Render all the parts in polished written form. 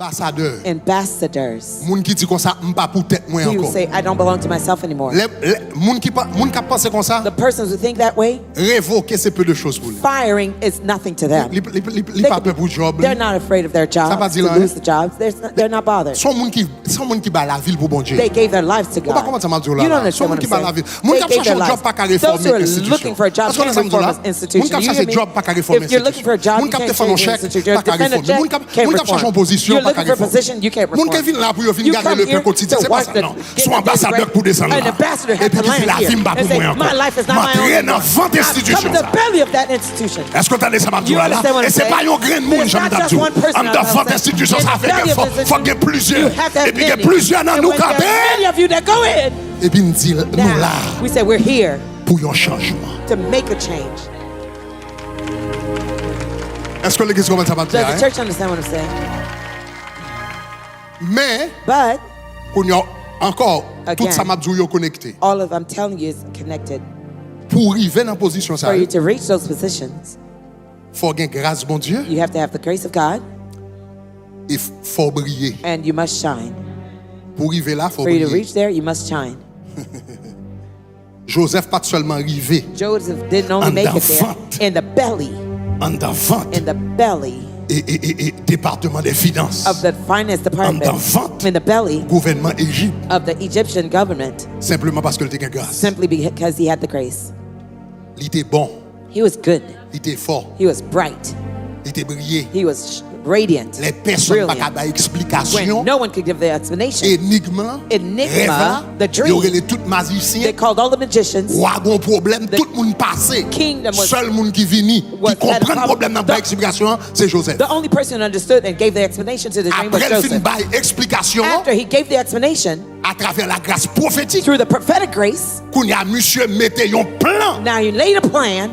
ambassadors. Moun qui dit comme ça, m'pas pour tête moi He would encore. say, I don't belong to myself anymore. Moun qui pense comme ça, The persons who think that way, révoquer c'est peu de choses pour lui. firing is nothing to them. Li pas peur pour job. They're not afraid of their Ça pas jobs, dire to là, lose the jobs. They're not bothered. Son moun qui bat la ville pour bon Dieu. They gave their lives to Ou pas comment God. ça m'a dit You là. don't Son understand moun what qui I'm bat la saying. ville. Moun They qui gave cherche their un job lives. pas qu'à Those réformer who are institution. looking for a job Est-ce qu'on can't est reform là? an Moun institution. qui You cherche hear un me? job pas qu'à réformer If you're looking for a job, Moun you qui can't fait un change the chèque institution. pas qu'à Defend a réformer. check, Moun can't qui cherche reform. en position You're pas qu'à looking for a réformer. position, you can't Moun qui reform. vient là pour venir You garder come le here pain quotidien, to c'est pas watch ça the non. get Son the ambassadeur daily pour bread. descendre An là. ambassador Et has puis to qui dit land la here vie pas and pour say, moi encore. my life is not my M'entrer own dans anymore. vente I've come institution to ça. the belly of that institution. Est-ce que tu as ça m'a dit You là? understand what Et I'm c'est pas saying? un grain de monde, It's j'aime not d'abord. just one person, En I'm devant saying. institution, In ça the fait belly qu'il of faut this qu'il y ait institution, plusieurs. you have to have Et puis il y a many. plusieurs dans And nous when there are campés. many of you that go in, Et puis il dit, nous now, là, we say we're here pour un changement. to make a change. Est-ce que l'église commence à Does dire? the church understand what I'm saying? Mais, But qu'on y a encore, tout Again. ça m'a dit connecté. all of I'm telling you is connected. Pour arriver dans la position, ça, For you to reach those positions, il faut gagner grâce, bon Dieu, you have to have the grace of God et il faut briller. and you must shine. Pour arriver là, il faut For you to briller. reach there, you must shine. Joseph pas seulement arrivé Joseph didn't only En make it there. d'enfant. In the belly, en d'enfant in the belly et département des finances, of the finance department, En d'enfant. in the belly gouvernement Égypte, of the Egyptian government, simplement parce qu'il était grâce. simply because he had the grace. Il était bon, He was good. il était fort, He was bright. il était brillé. He was radiant. Les personnes n'ont pas Brilliant. capable d'explication. When no one could give the explanation. Énigme, Enigma, rêve là, the il y dream. aurait les tout magiciens. They called all the magicians. Ou a un problème, tout le monde passé. kingdom was- Seul monde qui vini, was- qui comprend had a le problem. problème dans la explication, c'est Joseph. The only person who understood and gave the explanation to the dream was Après le film Joseph. by explication After he gave the explanation à travers la grâce prophétique, through the prophetic grace, qu'on y a monsieur mette un plan now you laid a plan,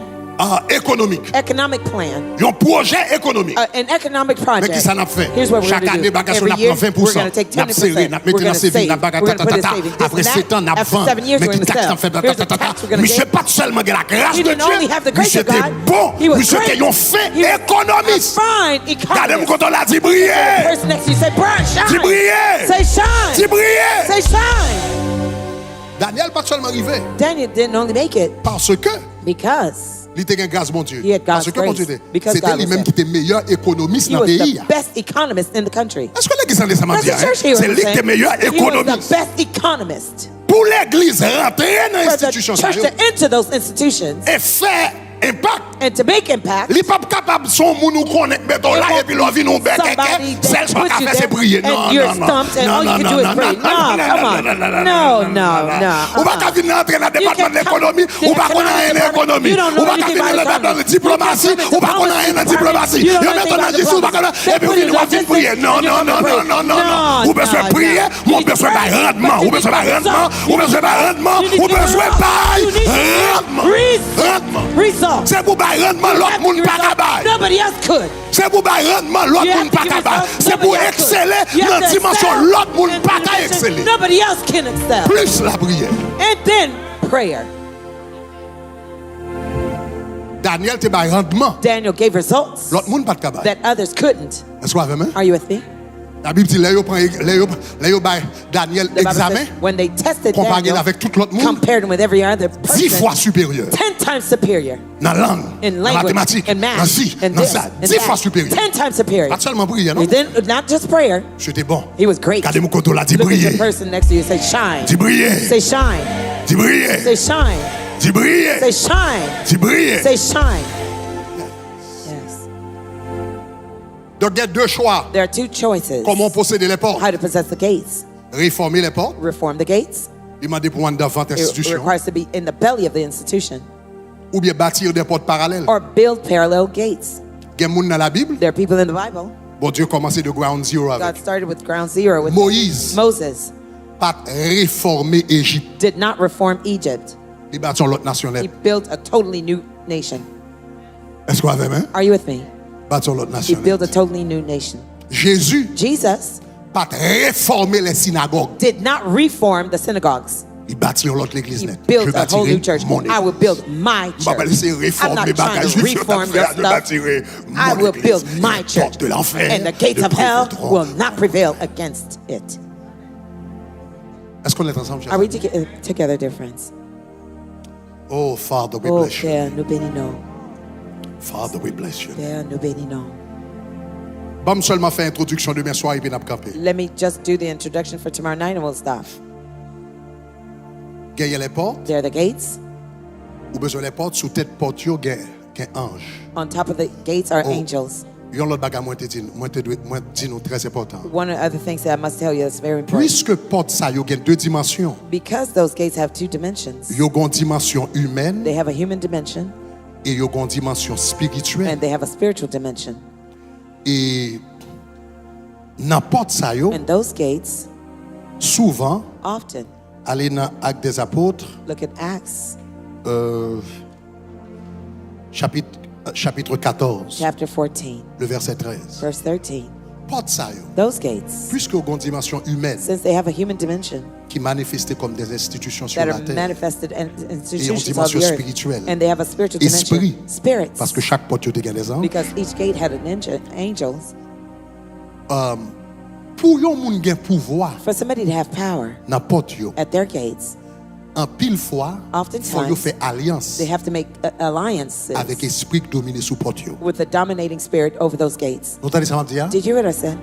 économique, economic plan, un projet économique. an economic Mais project. qui ça n'a fait? Here's what we're Chaque going année, to do. bagage, on Every a year, pris we're 20%. going to take N'a serré, 20%. n'a We're mis dans going to ses vies, save. n'a We're going to put it saving. Après This and 7 ans, n'a that. After 20. 7 years, Mais we're qui going to taxe, n'a sell. fait, Here's the tax we're going to Monsieur get. pas seulement de la grâce He de didn't only have the Dieu, grace monsieur of God. était bon, He was monsieur great. était un fin He was économiste. a fine Regardez-moi economist. quand on l'a dit The briller. person next to you say, "Brian, Dis shine." briller. Say shine. Dis briller. Say shine. Daniel pas seulement arrivé Daniel didn't only make it parce que because il était un grâce, mon Dieu. He had God's Parce que mon Dieu, grace. Because c'était God was lui-même there. qui était meilleur économiste he dans was le pays. the best economist in the country. Est-ce que l'église en est ça m'a That's dit? the church here. C'est lui qui était meilleur He was économiste. the best economist. Pour l'église rentrer dans For the l'institution church to enter those institutions et faire impact. and to make impact, Il n'est pas capable son moun nous connaît béton là et puis l'on vit nous bec somebody celle soit that puts qu'a you fait c'est there prier. Non and you're non non. stumped and all you can do is pray. No, come on. No. Ou pas qu'à venir entrer dans le département de l'économie, ou pas qu'on a rien d'économie. You don't know Ou pas anything qu'à venir about dans le département de economy. diplomatie, ou pas qu'on a rien de diplomatie. You don't Yo know met on a anything dit about ou pas qu'on a et puis on va vite prier. Non non non non non non non. Ou besoin de prier, ou besoin de rendement, ou besoin de rendement, ou besoin de rendement, ou besoin de rendement. Result. C'est pour bailler rendement l'autre monde pas capable. Nobody else could. C'est pour bailler rendement l'autre You have monde to pas give capable. yourself, C'est pour nobody else could. exceller You have dans to dimension excel l'autre monde in pas the capable dimension exceller. Nobody else can excel. Plus la prière. And then prayer. Daniel te baille rendement. Daniel gave results L'autre monde pas capable. that others couldn't. Est-ce qu'on va même? Are you with me? La Bible dit, là, yo baille Daniel The Bible examen, says when they tested comparé Daniel, avec tout l'autre monde, compared him with every other 10 fois person, supérieur. 10 times superior Dans la langue, in dans la language, mathématique, in dans math, ci, in dans this, ça. in 10 fois that. supérieur. 10 times superior. Pas seulement prière, non? And then, not just prayer, J'étais bon. he was great. Regardez-moi quand on l'a dit Look at briller. the person next to you and say, shine. Dis briller. Say shine. Dis briller. Say shine. Dis briller. Say shine. Dis briller. Say shine. Yes. Donc, il y a deux choix. There are two choices. Comment posséder les portes? How to possess the gates. Réformer les portes. Reform the gates. Demander pour un devant It institution. requires to be in the belly of the institution. Ou bien bâtir des portes parallèles. Or build parallel gates. Il y a des gens dans la Bible. There are people in the Bible. Bon Dieu commençait de ground zero avec. God started with ground zero with Moïse. Moses. Pas réformer Égypte. Did not reform Egypt. Il bâtit l'autre nation. He built a totally new nation. Est-ce qu'on va même? Are you with me? Bâtir l'autre He nation. built a totally new nation. Jésus Jesus pas réformer les synagogues. did not reform the synagogues. Il bâtit l'autre l'église He net. Je builds a whole new bâtirai church. mon I will église. build my Je vais pas laisser church. I'm réformer not les trying bagages to juifs sur ta reform your frère. Je stuff. bâtirai I mon will église. build Et my les church. portes de l'enfer And the gates ne of hell prévaudront. will not prevail against it. Est-ce qu'on est ensemble, chers Are we amis? together, dear friends? Oh, Father, we Oh, bless you. Père, nous bénissons. Father, we bless you. Père, nous bénissons. Bon, seulement faire introduction demain soir et puis n'a camper. Let me just do the introduction for tomorrow night and we'll stop. Gagne les portes, There are the gates. ou besoin les portes, sous tête porte yo gagne ange. On top of the gates are Oh. angels. Yon l'autre bagage moi te dit nous très important. One of the other things that I must tell you that's very important. Puisque porte ça yo gagne deux dimensions. Because those gates have two dimensions. Yo gon dimension humaine They have a human dimension et yo gon dimension spirituelle. and they have a spiritual dimension. Et n'importe ça yo And those gates souvent often, aller dans Actes des Apôtres look at Acts chapitre 14 chapter 14, le verset 13. verse 13. Porte ça yo Those gates, puisque yo gon dimension humaine since they have a human dimension qui manifestait comme des institutions sur that la are terre. manifested in Et une institutions of dimension the earth, spirituelle. and they have a spiritual Esprit. dimension, spirits, Parce que chaque porte yo te gagne des anges. because each gate had an angels. Pour yon moun gen pouvoir For somebody to have power nan porte yo, at their gates, en pile fois, Oftentimes, faut yo fait alliance they have to make alliances avec esprit qui domine sous porte yo. with the dominating spirit over those gates. Vous entendez ça me dire? Did you hear what I said?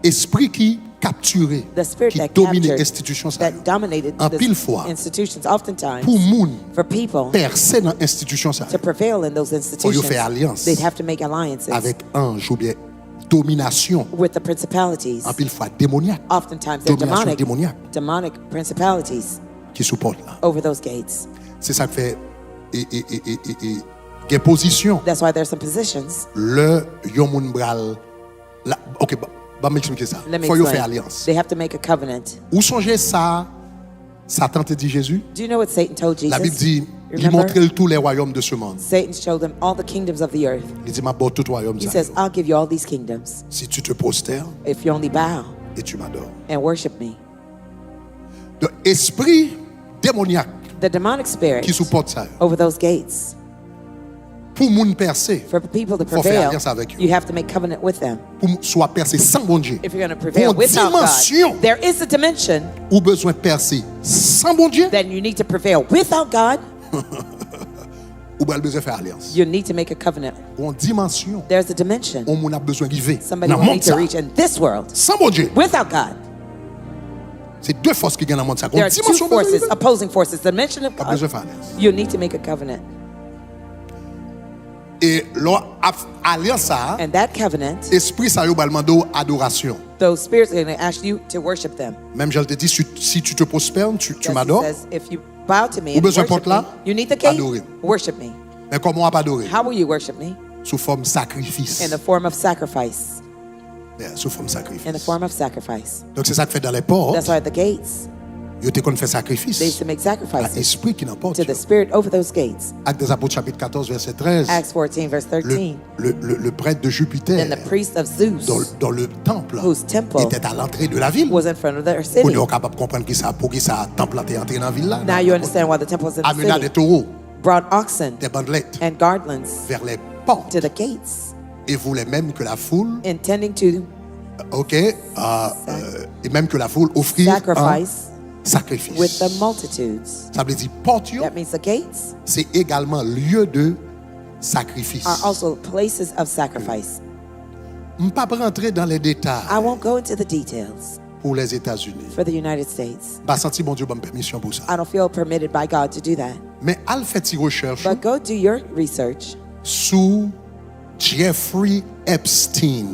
Esprit qui capturé, The spirit qui that domine captured, institution ça yo. that dominated En the pile fois, institutions, oftentimes, pour moun for people percer dans institution ça to yo, prevail in those institutions, faire alliance they'd have to make alliances avec ange ou bien domination, with the principalities. en pile fois démoniaque, Oftentimes, they're domination demonic, démoniaque demonic principalities qui supporte là. over those gates. C'est ça que fait des positions. That's why there's some positions. Le yon moun bral la, OK, bah m'expliquer ça. Let me Faut yo explain. faire alliance. They have to make a covenant. Ou songez ça Satan te dit Jésus? Do you know what Satan told Jesus? La Bible dit il Remember? montrait tous les royaumes de ce monde. Satan showed them all the kingdoms of the earth. Il dit m'a bon tout royaume He ça. says, I'll give you all these kingdoms Si tu te prosternes if you only bow et tu m'adores. and worship me. De esprit démoniaque The demonic spirit qui supporte ça. over those gates, Pour moun percer, for people to Faut faire prevail, alliance avec eux. you have to make covenant with them. pour soit percer sans bon Dieu. If you're going to prevail Une without dimension. God, there is a dimension Ou besoin percer sans bon Dieu, that you need to prevail without God. ou bien besoin faire alliance. You need to make a covenant. Une dimension, There's a dimension on moun a besoin d'arriver somebody dans will le need monde to ça. reach in this world Sans bon Dieu. without God. C'est deux forces qui gagnent dans le monde ça. There Une are two dimension besoin forces, d'arriver. opposing forces. The dimension of Pas God, besoin faire alliance. you need to make a covenant. Et l'alliance ça, And that covenant, esprit ça yo balmando adoration. those spirits are going to ask you to worship them. Même je te dis si tu te prospères, tu Just he m'adores. says, if you bow to me Ou and besoin worship porte là, me, you need the gate, adorer. worship me. Mais comment on va pas adorer? How will you worship me? Sous forme sacrifice. In the form of sacrifice. Yeah, sous forme sacrifice. In the form of sacrifice. Donc c'est ça que fait dans les portes. That's why at the gates, Yo te kon fait they used sacrifice. to make À sacrifices esprit qui n'importe. to the spirit over those gates. Actes des Apôtres chapitre 14 verset 13. Acts 14, verse 13. Le prêtre de Jupiter Then the priest of Zeus dans le temple Whose temple était à l'entrée de la ville. was in front of their On city. est capable de comprendre qui ça pour qui ça temple est entré dans la ville là. Now you understand why the temple was in the Amena des city. taureaux, Brought oxen des bandelettes and garlands vers les portes to the gates, et voulait même que la foule, intending to et même que la foule offrit un sacrifice sacrifice. with the multitudes. Ça veut dire porte yo, That means the gates c'est également lieu de sacrifice. are also places of sacrifice. Je ne vais pas rentrer dans les détails I won't go into the details pour les États-Unis. for the United States. Pas senti bon Dieu bonne permission pour ça. I don't feel permitted by God to do that. Mais al fait une recherche But go do your research sous Jeffrey Epstein.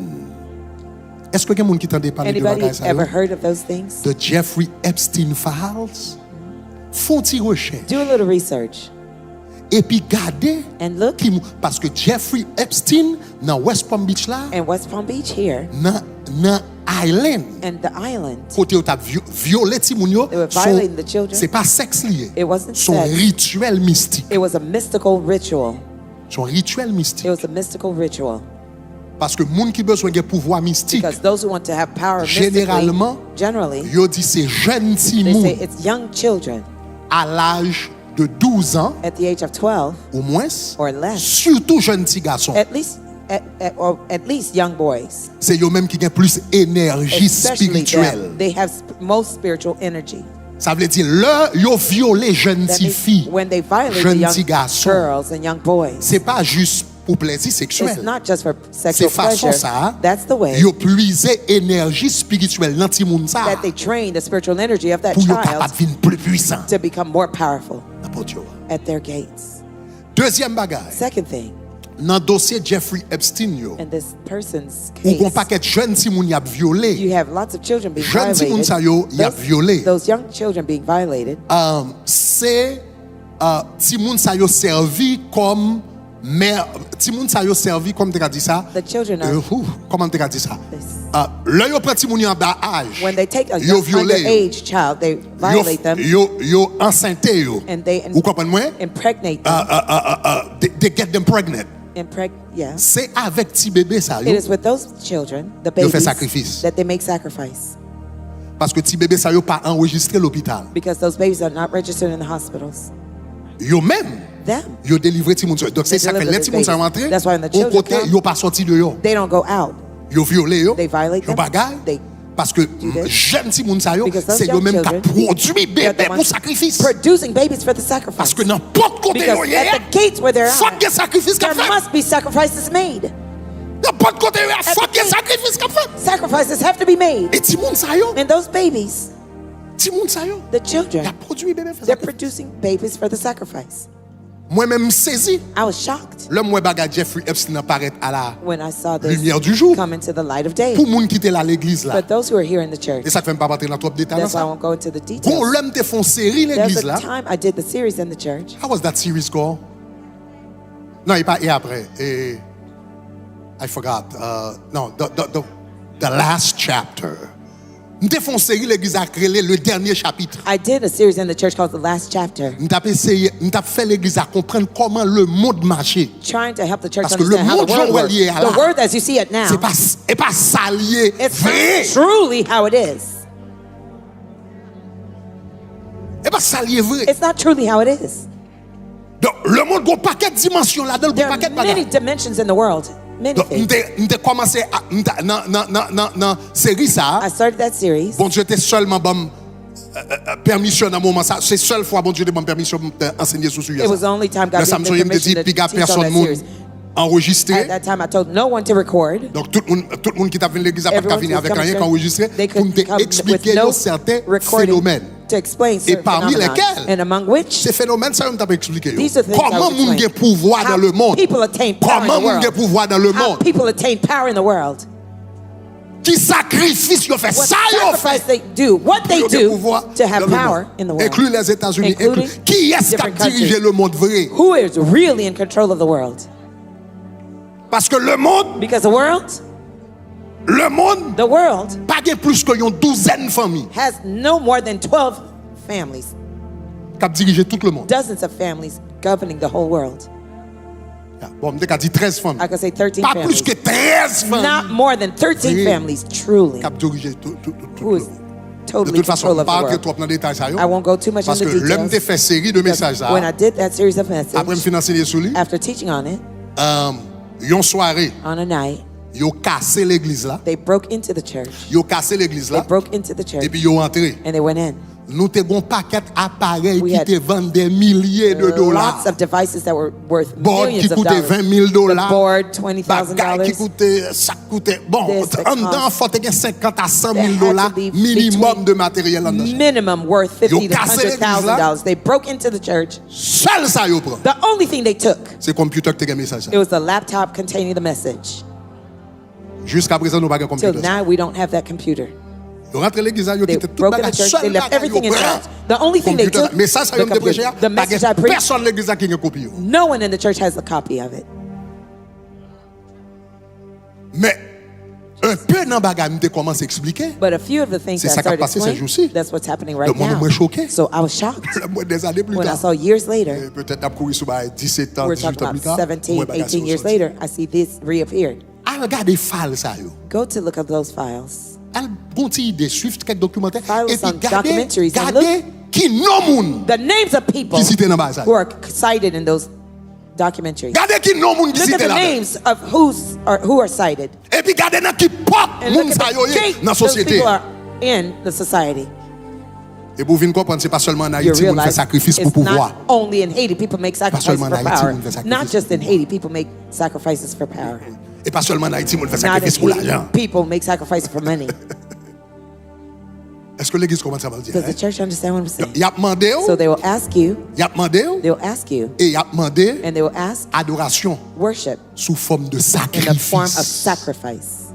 Est-ce que quelqu'un qui t'entend parler de Anybody bagages ça ever yo? heard of those things? De Jeffrey Epstein Files? Font une recherche Do a little research et puis gardez and look parce que Jeffrey Epstein dans West Palm Beach là, in West Palm Beach here dans Island and the island. côté où t'as violé ti moun yo, They were violating the children. c'est pas sexe lié. It wasn't Son sex. rituel mystique. It was a mystical ritual. Son rituel mystique. It was a mystical ritual. Parce que moun qui besoin de pouvoir mystique, Because those who want to have power mystically, généralement, generally, yo dit c'est jeune ti they say moun it's young children à l'âge de 12 ans, at the age of 12, au moins, or less, surtout jeunes petits garçons, at least young boys, c'est eux-mêmes qui ont plus d'énergie especially spirituelle. them, they have most spiritual energy. Ça veut dire, là, ils ont violé jeunes That petites means filles, when they violate the jeunes young petits garçons. girls and young boys, C'est pas juste pour plaisir it's sexuel. not just for C'est sexual façon pleasure. ça, That's the way ils ont puisé énergie spirituelle dans ti moun ça that they train the spiritual energy of that pour être child capable de devenir plus puissant. to become more powerful N'importe quoi. at their gates. Deuxième bagage, Second thing, dans le dossier Jeffrey Epstein, yo, in this person's ou qu'on case, paquet de jeunes ti moun y a violé, you have lots of children being jeunes ti moun violated. sa yo y a violé. Those young children being violated, C'est ti moun sa yo servi comme mère, ti moun sa yo servi comme t'as dit ça. the children are Comment t'as dit ça? this. Là yo prend ti moun y en bas âge. When they take a Yo young violé yo. underage child, they violate them Yo enceinte yo. and they Vous comprenez moi? impregnate them. They get them pregnant. Yeah. C'est avec ti bébé ça It yo. is with those children, the Yo fait babies, sacrifice. that they make sacrifice. Parce que ti bébé ça yo pas enregistré l'hôpital. Because those babies are not registered in the hospitals. Yo même Them, yo délivré ti moun. Donc c'est They ça que deliver les the ti moun ça babies. rentré. That's why when the Au children côté come, yo pas sorti de yo. they don't go out. Yo violé yo. They violate Yo them. bagay. They Parce que this. jeune ti moun sa yo, Because those c'est yo young même qui children, produit they're the bébé pour ones sacrifice. producing babies for the Parce sacrifice. que n'importe côté Because yo yé, at the gates where they're faut at, qu'il y ait sacrifice qu'a there fait. must be sacrifices made. N'importe côté yo, faut the qu'il y ait gate. sacrifice qu'a fait. Sacrifices have to be made. Et ti moun sa yo, And those babies, ti moun sa yo, the children, y a produit bébé pour they're sacrifice. producing babies for the sacrifice. Moi-même saisi, I was shocked le moi bagay Jeffrey Epstein apparaît à la when I saw this lumière du jour. come into the light of day. Pour moun qui était là à l'église là. But those who are here in the church, Et ça fait pas rentrer dans trop de détails dans that's why I ça. won't go into the Quand details. l'homme te font série There's l'église a là. time I did the series in the church. How was that series called? Non, il pas et après. Et I forgot. No, the last chapter. Nous avons fait une série l'église a créé le dernier chapitre. I did a series in the church called The Last Chapter, Nous avons fait l'église à comprendre comment le monde marchait. trying to help the church Parce que le understand how the monde world Joël works. y est là. The word as you see it now, C'est pas salier it's vrai. not truly how it is. C'est pas salier vrai. It's not truly how it is. Donc le monde a un paquet de dimensions là-dedans, There un are paquet de many bagages. dimensions in the world. Many Donc things. nous avons commencé dans série ça. I started that series. Bon Dieu était seulement bon permission dans moment ça. C'est seule fois bon Dieu te bon permission d'enseigner sur It was the only time God Le gave me Samson me dit permission to puis teach on personne that monde series. At enregistré. that time, I told no one to record. Donc tout le monde qui t'a venu l'église a pas Everyone venir who was avec rien coming qu'enregistrer to- they pour could te come with expliquer no certains recording phénomènes. to explain certain parmi phenomena. lesquels, And among which, Ces phénomènes ça on t'a pas expliqué. these are things I Comment would moun explain. gen pouvoir dans How le monde? people attain power in Comment the moun gen world. pouvoir dans le How monde? people attain power in the world. Qui sacrifice yo fait What ça yo sacrifice fait. they do, what they Yo gen do pouvoir to have dans le power monde. in the world. Inclus les États-Unis, Including inclus. Qui est-ce qui a different dirigé countries. le monde vrai? Who is really in control of the world? Parce que le monde Because the world pas gen plus que yon douzaine de familles has no more than 12 families, qui a dirigé tout le monde. dozens of families governing the whole world. Bon, m'te ka dit 13 familles. I could say 13 Pas plus families. que 13 Not familles more than 13 Oui. families, truly, qui a dirigé tout who le is monde. De totally toute façon, control on of the parle world. trop dans les détails ça yo. I won't go too much Parce into que l'homme te details. fait série de messages Because when I ça. did that series of Après me messages, financer sur lui. after teaching on it, Yon soirée, on a night, yo cassé l'église là. they broke into the church. Yo cassé l'église They là. broke into the church Et puis yo entré. and they went in. Nous te bon paquet appareil We qui had te vendent des milliers de dollars. Lots of devices that were worth Board qui millions of coûtait dollars. 20 000 dollars. The board, $20,000. Bagay qui coûtait, ça coûtait. Bon, This, the en dedans, cost. faut te gagner 50 à 100 000 There had dollars to be minimum between de matériel en dedans. Minimum worth $50,000 to cassé l'église là. $100,000. They broke into the church. Seul ça yo prend. The only thing they took, C'est computer qui te gagne message ça. it was the laptop containing the message. Jusqu'à présent, nous pas de Till computer. now, we don't have that computer. Yo rentre l'église là, yo They quitte tout broke in the bagage. church. They Seul left bagage everything yo in prend. church. The only thing they Computer. took, Mais ça the yo me prêcher. computer. The message I preached, Personne l'église là qui a une copie. Yo. no one in the church has a copy of it. Mais un peu dans bagage, me commence à expliquer. But a few of the things C'est that ça I qui a started passé ces jours-ci. explaining, that's what's happening right Le monde now. m'a choqué. So I was shocked Des années plus when I tard. saw years later, Peut-être d'après courir sur 17 ans, we're 18 talking ans plus about tard. 17, ouais, bagage 18 years sorti. later, I see this reappeared. Ah, regardez files ça yo. Go to look at those files. Elle continue de suivre quelques documentaires Files et puis on documentaries and gardez qui qui non moun The names of people qui cité dans bas ça. who are cited in those documentaries. Gardez qui non moun qui Look at cité the là. names of who are cited. Et puis gardez dans qui porte And look moun at sa yo the ye gate dans those société. people are in the society. Et pour venir comprendre, c'est pas seulement en You Haïti moun fait realize sacrifice pour it's pouvoir. not only in Haiti people make sacrifices seulement for en Haïti, power. on fait sacrifice Not just pour in pouvoir. Haiti people make sacrifices for power. Et pas seulement en Haïti moun fait Not sacrifice in pour Haiti l'argent. people make sacrifices for money. Est-ce que l'église commence à me dire? Does the church understand what I'm saying? Y a demandé, So they will ask you, y a demandé, they will ask you, et y a demandé and they will ask adoration worship sous forme de in the form of sacrifice. sacrifice.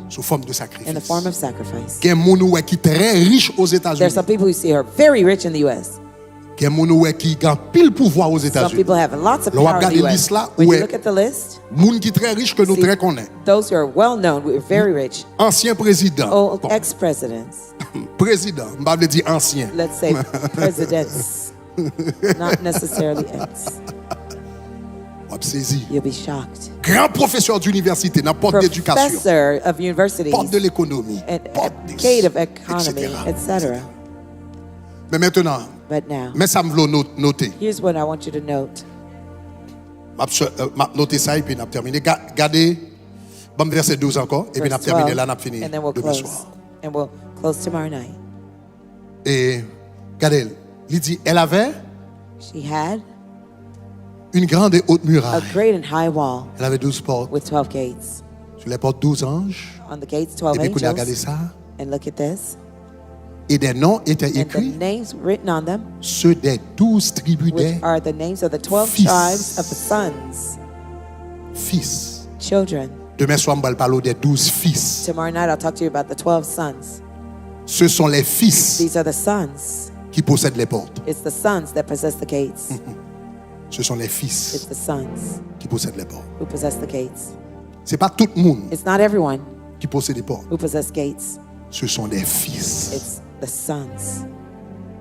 Sous forme de In the sacrifice. form of sacrifice. Il y a des gens qui sont très riches aux There's États-Unis. some people who see are very rich in the U.S. Il y a des gens qui ont pile pouvoir aux Some États-Unis. people have lots of Là, on power in regarde the la U.S. liste là, When ouais. you look at the list, Les gens qui sont très riches que nous See, très connaissons. those who are well known, we're very rich. Ancien président. Old Bon, ex-presidents, président, je ne vais pas dire ancien. let's say presidents, not necessarily ex. On va saisir. You'll be shocked. Grand professeur d'université, dans porte d'éducation, Professor of universities, porte de l'économie, and porte advocate of economy, etc. etc. Mais maintenant, But now, mais ça me veut noter. here's what I want you to note. Je noter ça et puis on a terminé. Gardez, bon verset 12 encore, et puis on a Verse terminé 12, là, on a fini and then we'll demain close. soir. And we'll close tomorrow night. Et regardez, il dit, elle avait She had une grande et haute a muraille. great and high wall Elle avait 12 portes. with 12 gates. Sur les portes, 12 anges. On the gates, Et 12 puis, qu'on a regardé angels. ça. And look at this. Et des noms étaient And the écrits, names written on them, ceux des 12 tribus des which are the names of the 12 Fils. tribes of the sons, fils. children. Demain soir, on va parler des 12 fils. Tomorrow night, I'll talk to you about the 12 sons. Ce sont les fils These are the sons. qui possèdent les portes. It's the sons that possess the gates. Ce sont les It's fils the sons qui possèdent les portes. who possess the gates. Ce n'est pas tout le monde It's not everyone qui possède les portes. who possess gates. Ce sont des fils. It's the sons.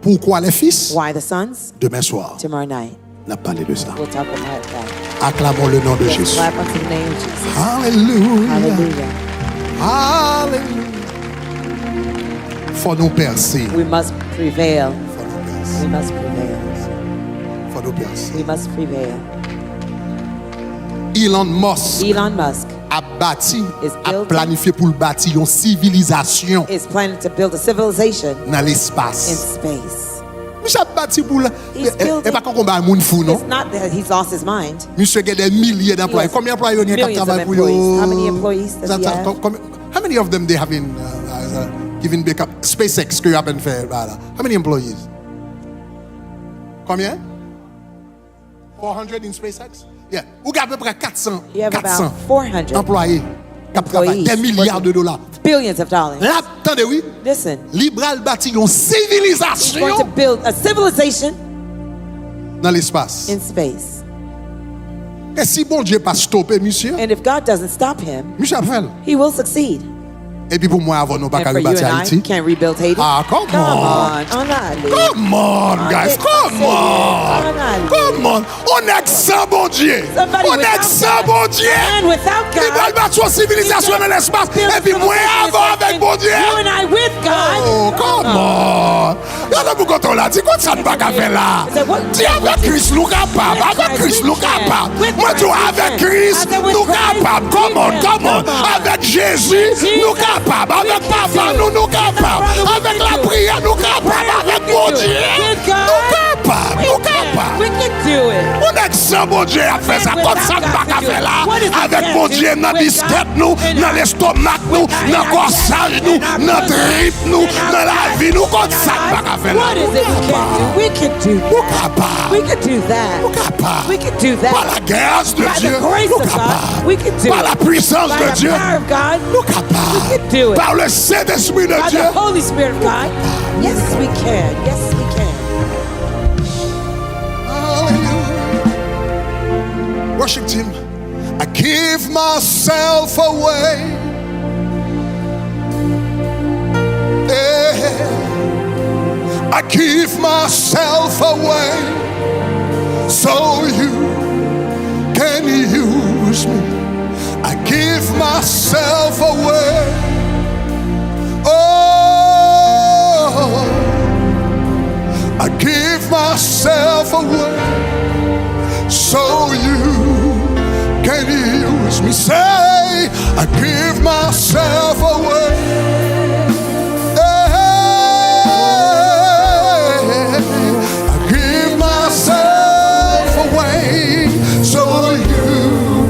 Pourquoi les fils? Why the sons? Demain soir, Tomorrow night, on a parlé de ça. we'll talk about that. Acclamons le nom de Let's Jésus. clap unto the name of Jesus. Alléluia. Hallelujah. Alléluia. Faut nous percer. We must prevail. Faut nous percer. We must prevail. Faut nous percer. We must prevail. Elon Musk Elon Musk a bâti, Is a building- planifié pour le bâtir une civilisation is planning to build a civilization dans in l'espace. space. Monsieur a bâti pour le. He's building- Et pas qu'on combat un monde fou, non? It's not that he's lost his mind. Monsieur a des milliers d'employés. Yes. Combien d'employés il y a qui Millions of travaillent pour employees. eux? How many employees does he have? How many of them they have in giving backup? SpaceX que you have fait, voilà. How many employees? Combien? 400 in SpaceX? Yeah. Ou il y a à peu près 400, You have 400 about 400 employés qui travaillent des milliards de dollars. billions of dollars. Là, attendez, oui. Listen, Libral bâti une he's civilisation going to build a civilization dans l'espace. in space. Et si bon Dieu pas stoppé, monsieur, And if God doesn't stop him, monsieur a fait. he will succeed. Et puis pour moi, avant, nous pas And qu'à for you bâtir and I, Haïti. can't rebuild Haiti. Ah, come on. On a Come on, guys, come on. Come on. On est sans bon Dieu. Somebody On est without sans God. bon Dieu. And without Il va God, battre une civilisation dans l'espace. Et puis moi, avant avec bon Dieu. you and I with God. Oh, come on. Regardez pourquoi on l'a dit. Quoi ça ne va pas faire là? Dis avec Christ, nous capable. Avec Christ, nous capable. Moi, tu avec Christ, nous capable. Come on. Avec Jésus, nous capable. Avec papa, nous capable. Avec la prière, nous capable. Avec mon Dieu, nous capable. We can do it. On est sans bon Dieu à faire ça. Comme ça, ne va pas faire là. Avec mon Dieu, dans la disquette, nous, dans l'estomac, nous, dans le corsage, nous, dans le trip, nous, dans la vie, nous, comme ça, ne va pas faire là. What is it we can do? We can do Nous that. capable. We can do that. Nous capable. We can do Par la that. grâce de By Dieu, the grace nous of God, capable. we can do Par la it. puissance By de the Dieu, power of God, nous we can capable. do it. Par le Saint-Esprit de By Dieu, the Holy Spirit of God, yes we can. Yes we can. Hallelujah. Worship team. I give myself away. Yeah. I give myself away so you can use me. I give myself away. Oh, We say, I give myself away. I give myself away so you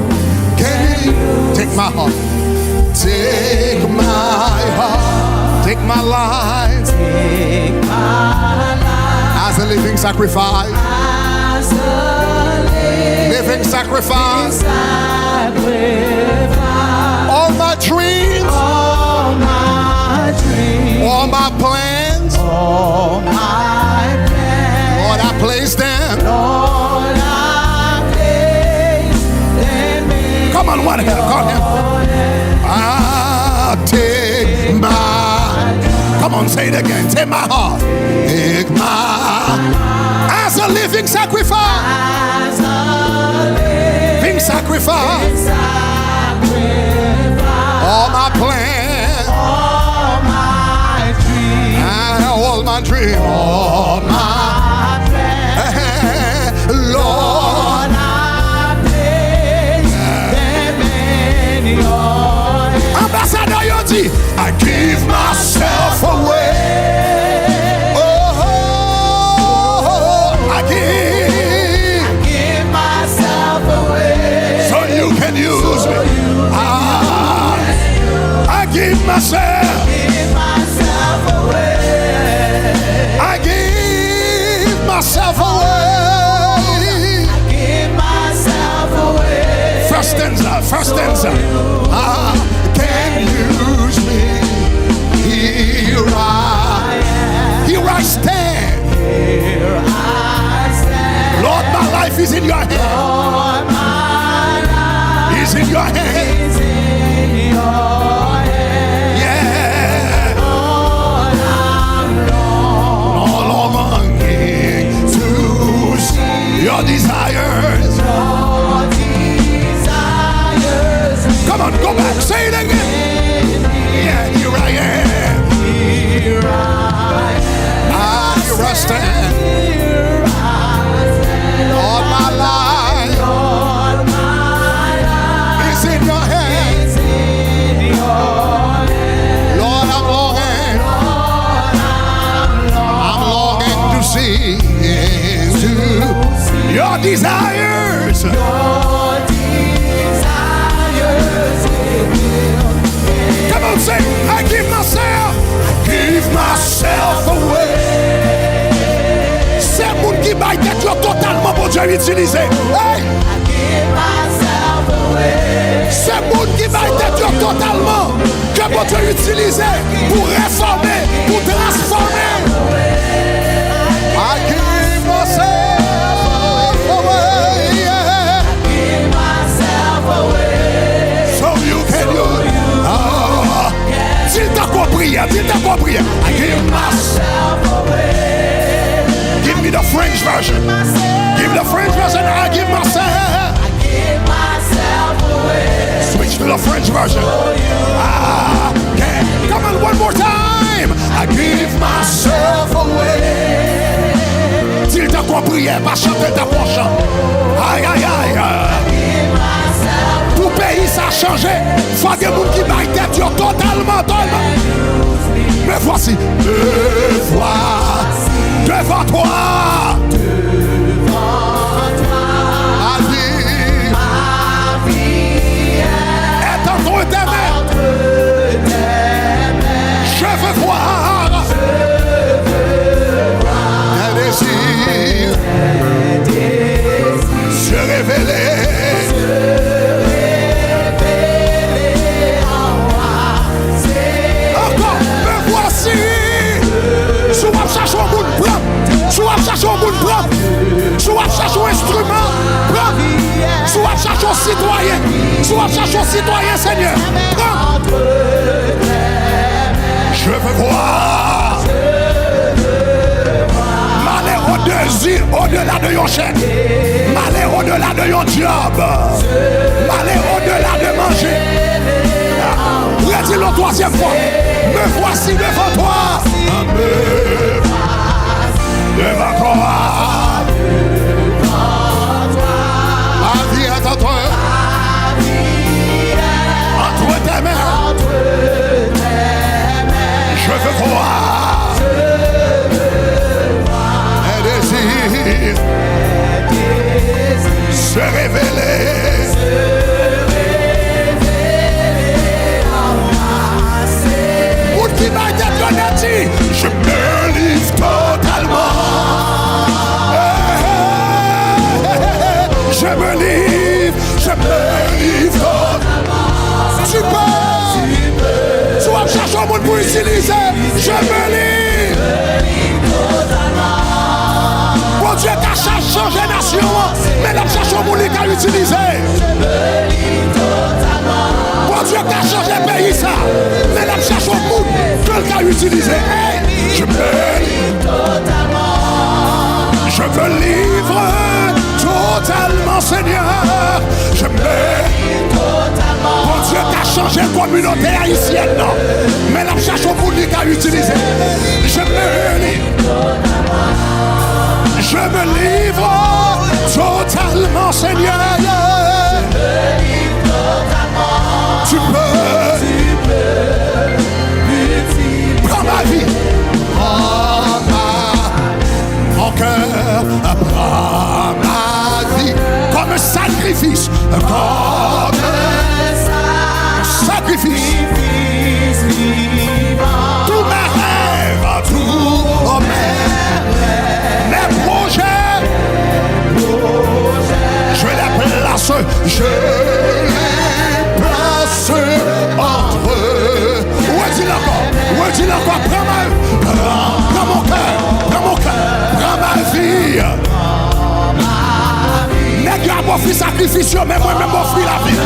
can take my heart, take my heart, take my life, as a living sacrifice, living sacrifice. All my dreams, all my plans, Lord, I place them. Come on, one hand, call him. I take my, come on, say it again. Take my heart, take my, as a living sacrifice, living sacrifice. All my plans, all my dreams, and all my dreams, all my plans, Lord, I place them in your hands. Ambassador Yodi, I give myself away. Oh, I give myself away, so you can use me. I give myself away. I give myself away. I give myself away. First stanza, first stanza. Can use me. Here I stand. Here I stand. Lord, my life is in your hand. Lord, my life is in your hand. Your desires. Your desires. Come on, go back, say it again. Yeah, here I am. Here I am. Here I stand. Here I stand. All my life. All my life is in your hands. Is in your hands. Lord, I'm longing. Lord, I'm longing to see into your desires. Your desires. Come on, say, I give myself away. C'est moun qui baille tête totalement pour Dieu utiliser. Hey! I give myself away. C'est moun qui baille tête totalement que pour Dieu utiliser pour réformer, pour transformer. I give myself away, yeah. I give myself away, so you can use. S'il t'a compris, s'il t'a compris. I give myself away. Give me the French version. Give the French version. I give myself. I give myself away. Switch to the French version. Okay. Come on, one more time. I give myself away. S'il t'a compris, pas chanter ta prochaine. Aïe, aïe, aïe. Tout pays, ça a changé. Faut des gens qui baillent tête totalement, totalement. Me voici, me voici devant toi. Ma vie est entre tes mains. Je veux voir. Se révéler en moi. Encore, me voici. Sous ma cherche au bout de bras. Sous ma cherche au bout de bras. Sous ma cherche au instrument. Sous ma cherche au citoyen. Sous ma cherche au citoyen, Seigneur. Je veux voir. Au-delà de yon chèque, m'aller au-delà de yon job, m'aller au-delà de manger. Redis-le la troisième fois, me voici devant toi. Devant toi. Ma vie est entre Dis, je me livre totalement. Je me livre totalement. Tu peux. Tu vas chercher un monde pour utiliser. Je me livre totalement. Bon Dieu qui a changé la nation, mais là cherche un monde qui a utilisé. Je me livre totalement. Bon Dieu qui a changé le pays ça, mais là cherche un monde qui a utilisé. Hey, je me livre totalement. Je me livre totalement, Seigneur. Je me livre totalement. Bon Dieu qui a changé la communauté haïtienne, non. Mais là, cherche au bout qui a utilisé. Je me livre totalement. Je me livre totalement, Seigneur. Je me livre totalement. Tu peux. Prends ma vie. Mon cœur, prends ma vie comme un sacrifice, comme un sacrifice. Tous mes rêves, tous mes projets, je les place entre eux. Où est-il encore? Prends mon cœur, prends ma vie. N'est-ce pas mon fils sacrifice, mais moi-même m'offrir la vie.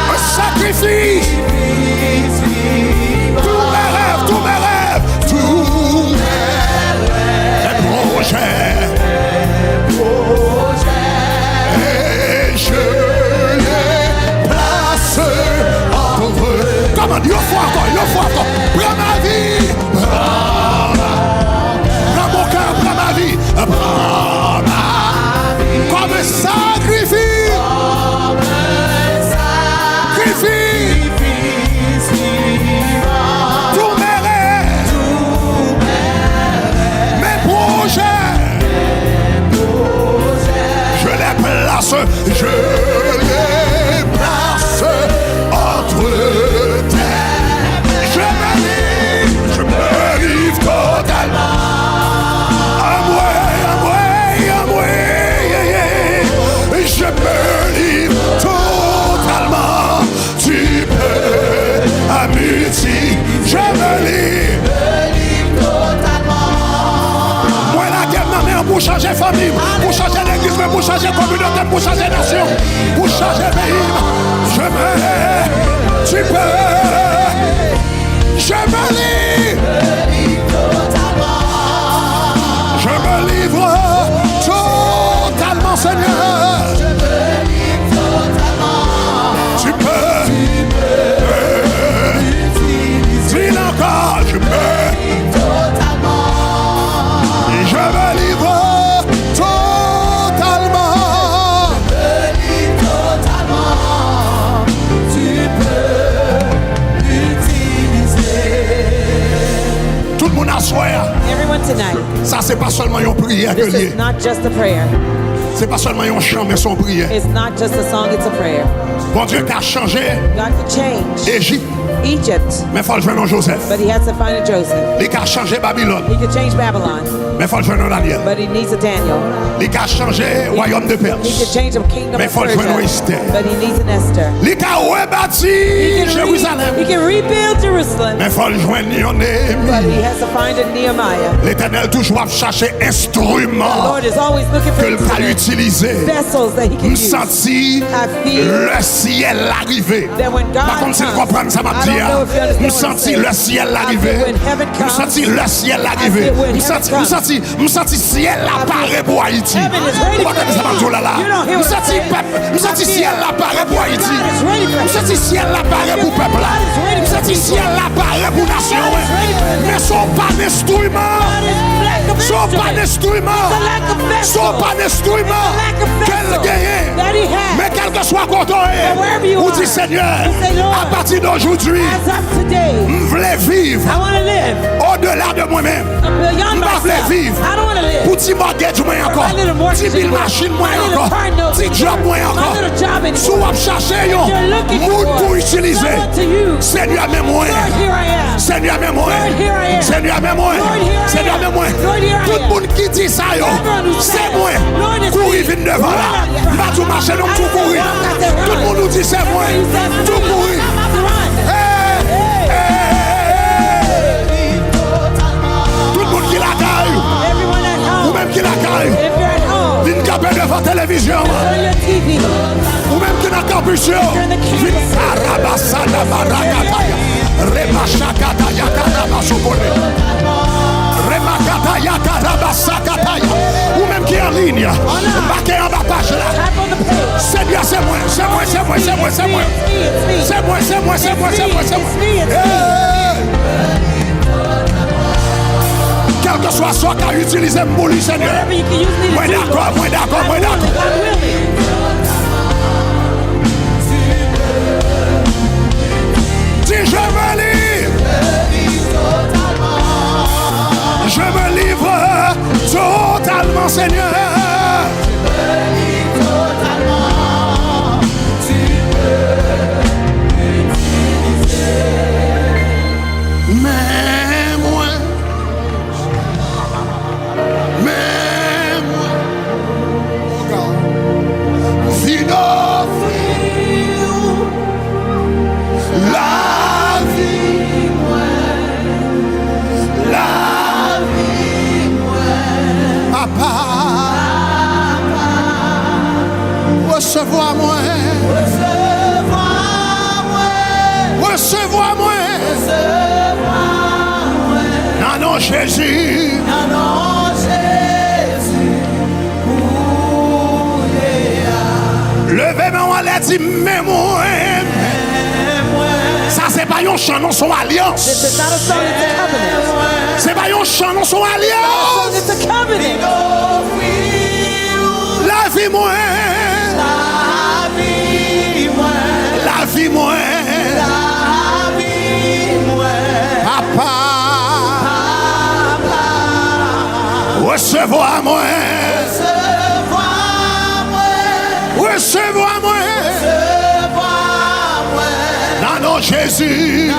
Un sacrifice. Tous mes rêves, tous mes projets. Et je les place entre eux. Comment? Il faut encore. Prends ma vie. Prends mon cœur, prends ma vie. Prends ma vie. Comme un sacrifice. Tous mes rêves. Mes projets. Je les place entre tes. Je me livre totalement. À moi. Je me livre totalement. Tu peux amutier. Je me livre totalement. Moi la guerre ma mère pour changer famille, pour changer l'église, pour changer communauté, pour changer nation, pour changer pays. Je me. Tu peux. Je me livre totalement. Je me livre totalement, Seigneur. Je me livre totalement. Tu peux. Dis encore, je me livre totalement. Je me livre totalement. Je me livre totalement. Tu peux utiliser. Tout le monde a soif. Everyone tonight, Ça, c'est pas seulement une prière que this lié. is not just a prayer. C'est pas seulement un chant, mais son prière. It's not just a song, it's a prayer. Bon Dieu qui a changé God could change Égypte, Egypt, mais il faut le jouer dans Joseph. but he has to find a Joseph. Il a changé Babylone, He could change Babylon, mais il faut le jouer dans Daniel. but he needs a Daniel. Il a changé le royaume de He could Perse, change a kingdom mais il of faut le jouer dans Persia, Esther. but he needs an Esther. Il a rebâti He Jérusalem, can rebuild Jerusalem, mais il faut le jouer dans but Néhémie. he has to find a Nehemiah. L'Éternel toujours a cherché The instruments Lord is always looking for que l'on a instruments, utilisés. vessels that he can Me use. senti I feel le ciel arriver. that when God Par contre, si vous comes, comprenez ça, m'a I dit, don't know if you understand me what I'm senti saying. le ciel I arriver. feel when heaven Me comes, senti le ciel arriver. I feel when Me heaven senti, comes. me senti ciel apparaît pour Haïti. Heaven is ready Vous for entendez ça, Haiti. m'a dit, là. You don't hear Me what I'm senti saying. peuple, me senti I feel ciel apparaît pour Haïti. God is ready for Me senti ciel apparaît pour peuple là. God is ready Me for senti people. ciel apparaît pour nation. God is ready for Mais son pas d'instrument. God is lack of Son pas instrument. d'instrument. It's a lack of vessel. Son pas d'instrument. It's a lack of Quel vessel gagne. that he has. Mais quel que soit quand on est, But wherever you vous are, dites Seigneur, you say, Lord, à partir d'aujourd'hui, As of today, je voulais vivre I want to live au-delà de moi-même. beyond Je voulais myself. vivre. I don't want to live. Pour petit mortgage moi encore, My little mortgage petit bill anymore. machine moi My little encore, car note petit job moi anymore. encore. My little job anymore. Si vous cherchez You're looking un monde for pour utiliser, someone to use. Seigneur même moi, Lord, here I am. Seigneur même moi, Lord, here I Seigneur, mais moi. Seigneur, mais moi. Tout le monde qui dit ça, c'est moi. Courir vite devant là. Pas tout marcher, non, tout courir. Tout le monde nous dit c'est moi. Tout courir. Tout le monde qui la caille. Ou même qui la caille. Vine capé devant la télévision. Ou même qui n'a capuchon. Vine Arabasana Barakataya. Remachakata Yakarabasopole. Remakata Yakarabasakataya. Ou même qui est en ligne. Marqué en bas page là. Seigneur, c'est moi, c'est moi, c'est moi, c'est moi, c'est moi. C'est moi, c'est moi, c'est moi, c'est moi, c'est moi. Quel que soit ce qu'a utilisé pour lui, Seigneur. Moi d'accord, moi d'accord, moi d'accord. Dis, je me livre. Je me livre totalement, Seigneur. Recevoir-moi, recevoir-moi, non, non, Jésus, levez-moi, on l'a dit, mais moi, ça c'est pas un chant, non, son alliance. C'est pas un chant, non, son alliance. La vie, moi. La vie, moi. Papa. Recevoir-moi. Recevoir-moi. Non, non, Jésus.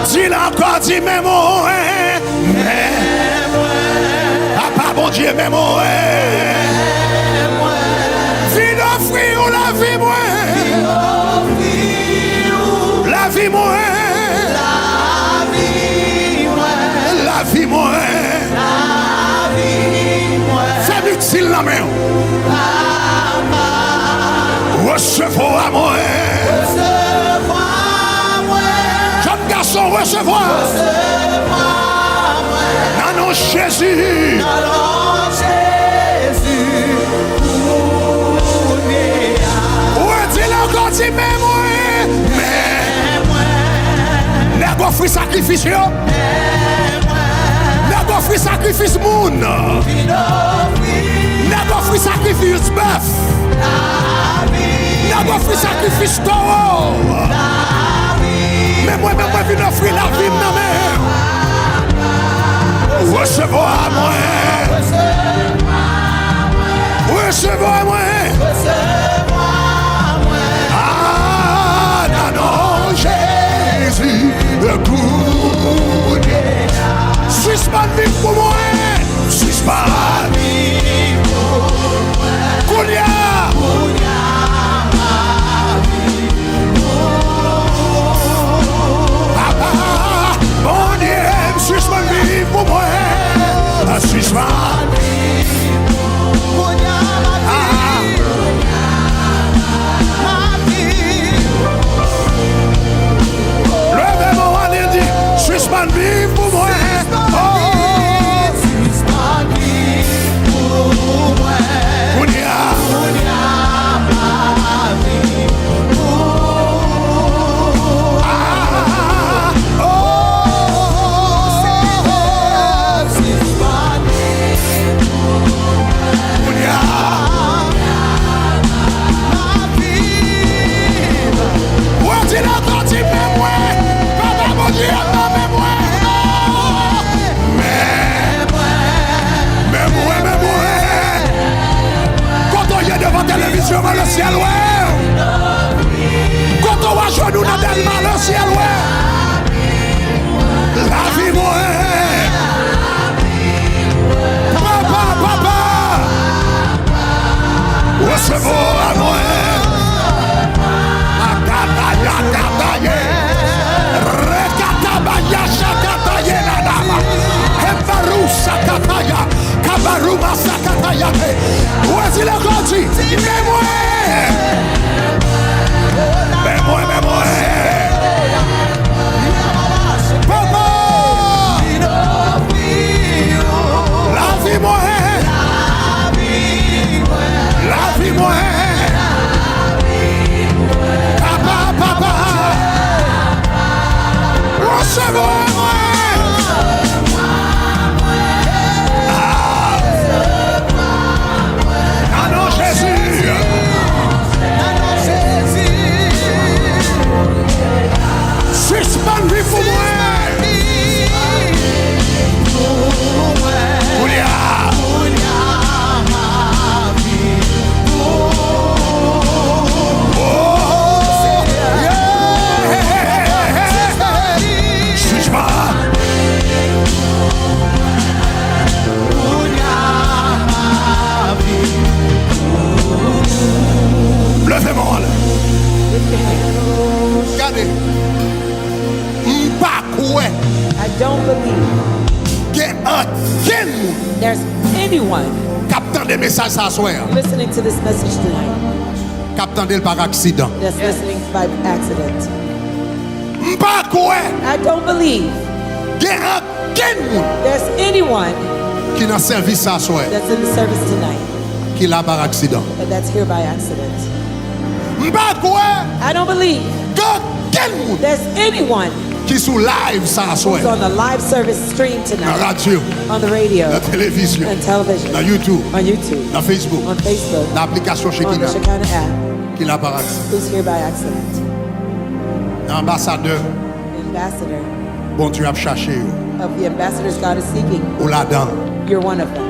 Dis-le encore, dis, mais moi. Papa, bon Dieu, mais moi. Viens offrir la vie, moi. La vie, moi. La vie, moi. Fais utile la main. Recevoir moi. Jeune garçon, recevoir. Non, non, Jésus. Dis-le encore, dis, mais moi. N'est-ce pas offrir sacrifice? N'est-ce pas offrir sacrifice moun? N'est-ce pas offrir sacrifice bœuf? N'est-ce pas offrir sacrifice taureau? Mais moi, je viens offrir la vie, ma mère. Recevoir-moi. Recevoir-moi. Ah, non, non, Jésus, écoute. Suspend vie pour moi. Suspend vie pour moi. Kounia. Papa, mon Dieu, suspend vie pour moi. Suspend vie pour moi. Regardez. M'pas quoi. I don't believe Get a ken. there's anyone Captain des messages ça soir. listening to this message tonight Captain del par accident. that's listening by accident. M'pas quoi. I don't believe Get a ken. there's anyone Qui dans service ça soir. that's in the service tonight Qui là par accident. and that's here by accident. M'pas quoi. I don't believe Get ken. there's anyone Qui sous live ça soir. who's on the live service stream La tonight, radio, on the radio, la télévision, and television, la YouTube, on YouTube, la Facebook, on Facebook, l'application on the Shekina. Shekinah app, Qui là par accident. who's here by accident. Ambassadeur, Ambassador bon Dieu a cherché of the ambassadors God is seeking, ou là-dedans. you're one of them.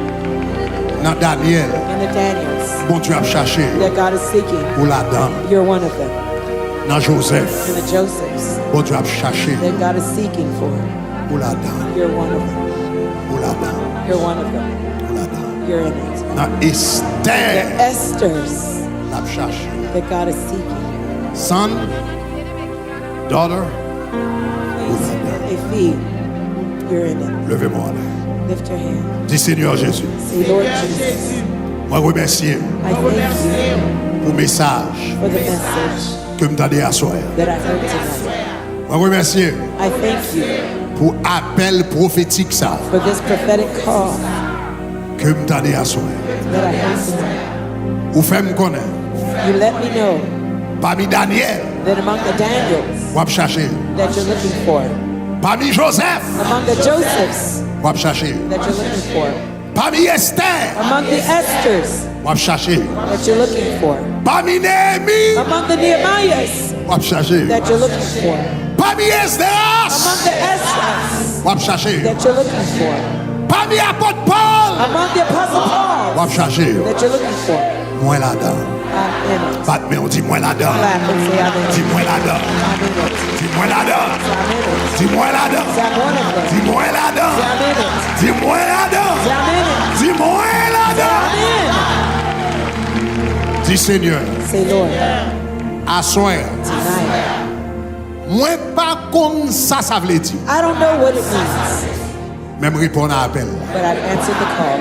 Dans Daniel, And the Daniels bon Dieu a cherché that God is seeking, ou là-dedans. you're one of them. Dans Joseph, And the Josephs bon Dieu a cherché that God is seeking for, ou là-dedans. you're one of them. Ou là-dedans. You're one of them. Ou là-dedans. You're in it. Dans The Esther, Esthers l'a cherché. that God is seeking. Son, daughter, Please, a fee, you're in it. levez-moi là. Lift your hand. Dis Seigneur Jésus, Say, Lord Jesus, moi remercie I thank you pour le message for the message que me donné à soir. that I heard tonight. Moi remercie I thank you pour appel prophétique ça for this prophetic call que me donné à soir. that I heard tonight. Ou fait me connaître. You let me know Parmi Daniel, that among the Daniels on va chercher. that you're looking for, Parmi Joseph, among the Josephs on va chercher. that you're looking for, Parmi Esther, among the Esthers on va chercher. that you're looking for, Parmi Néhémie, among the Nehemiahs on va chercher. that you're looking for, Parmi among Esdras, the Esdras on va chercher. that you're looking for, Parmi apôtre Paul, among the Apostle on Paul va chercher. that you're looking for. Moi là-dedans. I'm in it. Bat, mais on dit moi là-dedans. Clap and say I'm in it. Dis-moi là-dedans. I'm in it. Dis-moi là-dedans. I'm in it. Dis-moi là-dedans. Say I'm one of them. Dis-moi là-dedans. Say I'm in it. Dis-moi là-dedans. Say I'm in it. Dis-moi là-dedans. I'm Dis Seigneur, in. Say Lord, à soir, tonight. moi pas comme ça veut dire. I don't know what it means, Même répondre à appel. but I've answered the call.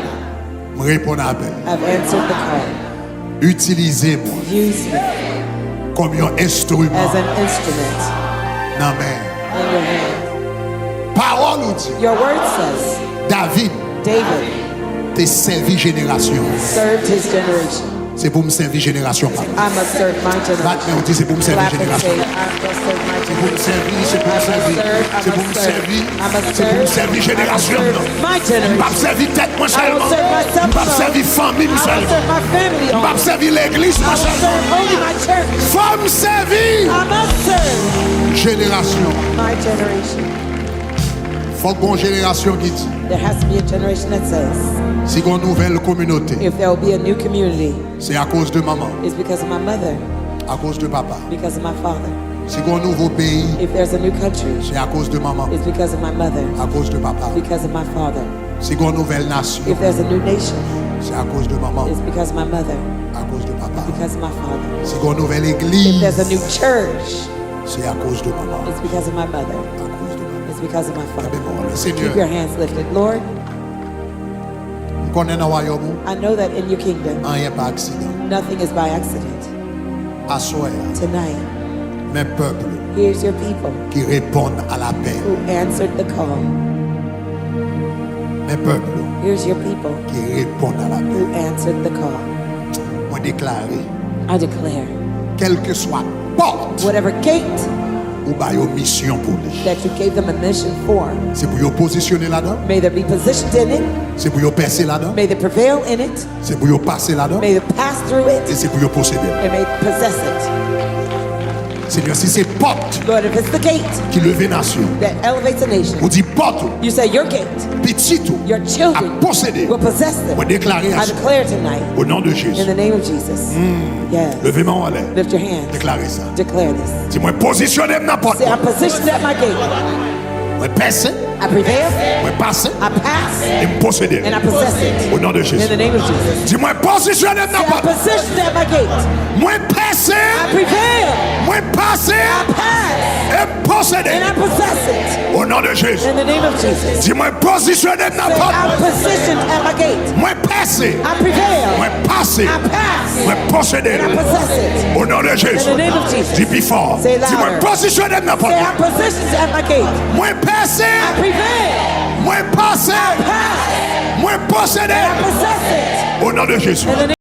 Me répondre à appel. I've answered the call. Utilisez-moi Use me comme un instrument as an instrument dans mes in your hand. paroles. Ou dit, Your word says David, David t'es servi génération. served his generation. C'est pour me servir génération. I must serve my Bat, mais on generation. dit c'est pour me servir Clap and génération. say, I must serve my C'est pour me generation. servir, c'est pour me servir. C'est pour me servir. C'est pour me servir génération. My Je generation. ne pas servir tête moi I will seulement. serve myself Je ne pas alone. servir famille I will seulement. serve my family Je ne pas only. servir l'église I moi will seulement. serve only my church. Femme servir I must serve génération. my generation. Faut qu'on génération qui dit There has to be a generation that says, si qu'on nouvelle communauté, if there will be a new community, c'est à cause de maman, it's because of my mother, à cause de papa. because of my father. Si qu'on nouveau pays, If there's a new country, c'est à cause de maman, it's because of my mother, à cause de papa. because of my father. Si qu'on nouvelle nation, If there's a new nation, c'est à cause de maman, it's because of my mother, à cause de papa. because of my father. Si qu'on nouvelle If église, there's a new church, c'est à cause de maman, it's because of my mother, à cause de maman. it's because of my father. Le Keep your Seigneur, hands lifted. Lord, nous connaissons dans le royaume, I know that in your kingdom, rien pas accident. nothing is by accident. À soir, Tonight, mes peuples here's your people qui répondent à l'appel, who answered the call. mes peuples Here's your people qui répondent à l'appel. who answered the call. Moi déclarer, I declare, quelle que soit porte whatever gate ou ba yo mission pour lui, that you gave them a mission for, c'est pour yo positionner là-dedans, may they be positioned in it, c'est pour yo percer là-dedans, may they prevail in it, c'est pour yo passer là-dedans, may they pass through et it, c'est pour yo posséder. and may they possess it. Seigneur, si c'est porte Lord, if it's the gate qui leve nation, that elevates a nation, ou dit porte, you say your gate, petit tout, your à children posséder, will possess moi them. déclarer à I declare tonight, au nom de in Jésus, the name of Jesus, yes, levez-moi en l'air, lift your hands, déclarez ça. declare this. Dis-moi positionner n'importe Say, I'm quoi, positioned at my gate. moi percer, I prevail. Moi passer. I pass. Et me posséder. And I possess it. Au nom de Jésus. In the name of Jesus. Dis-moi positionner dans I porte. position at my gate. Moi passer. I prevail. Moi passer. I pass. Et me posséder. And I possess it. Au nom de Jésus. In the name of Jesus. Dis-moi positionner dans Say, porte. I'm positioned at my gate. Moi passer. I prevail. Moi passer. I pass. Moi posséder. And I possess it. Au nom de Jésus. In the name of Jesus. Dis plus fort. Say louder. Dis-moi positionner dans porte. Say, I'm positioned at my gate. Moi passer. I prevail. Moi passer. I pass. Moi posséder. I possess it. Au nom de Jésus. In the name